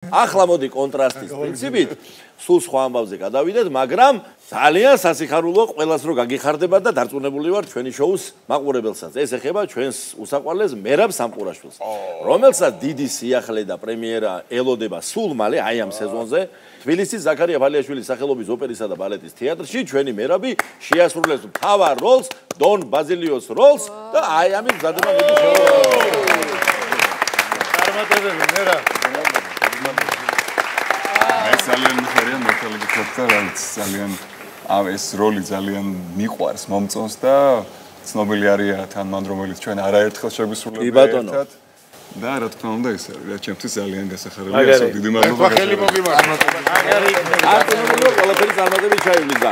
ახლა მოდი კონტრასტის პრინციპით სულ სხვა ამბავზე გადავიდეთ, მაგრამ ძალიან სასიხარულო ყველას რო გაგიხარდება და დარწმუნებული ვარ ჩვენი შოუს მაყურებელსაც. ეს ეხება ჩვენს უსაყვარლეს მერაბ სამყურაშვილს, რომელსაც დიდი სიახლე და პრემიერა ელოდება სულ მალე აი ამ სეზონზე. თბილისის ზაქარია ფალიაშვილის სახელობის ოპერისა და ბალეტის თეატრში ჩვენი მერაბი შეასრულებს მთავარ როლს, დონ ბაზილიოს როლს და აი ამის მზადება მიდის შოუ. წარმატებები მერაბ. ძალიან მიხარია მოთალები ქორწა, რაც ძალიან ეს როლი ძალიან მიყვარს მომწონს და ცნობილი არის თან მან რომელიც ჩვენ არაერთხელ შეგვისრულებდა ერთად. და რა თქმა უნდა ეს არის, რაც ჩემთვის ძალიან გასახარებია, ასო დიდი მადლობა. ხელი მოგიმართ. აკონომიკურ ყველაფერი წარმატებით ჩაივლიდა.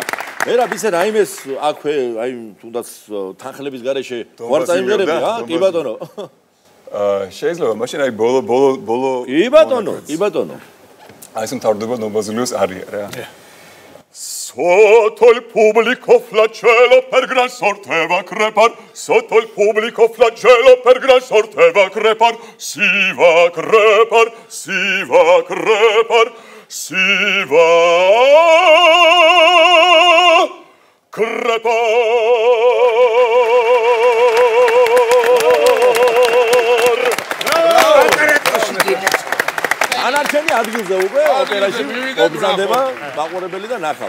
მერაბ ისე რაიმეს აქვე, აი თუნდაც თანხლების გარეშე ვარ წაიმღერები, კი ბატონო. შეიძლება მაშინ აი ბოლო კი ბატონო. Adesso tardo non Basilius arriva. Sotto il pubblico flagello per gran sorte va crepar, sotto il pubblico flagello per gran sorte va crepar, si va crepar, si va crepar, si va crepar. ანარჩენი ადგილზე უკვე ოპერაში მოგზადება მაყურებელი და ნახავს.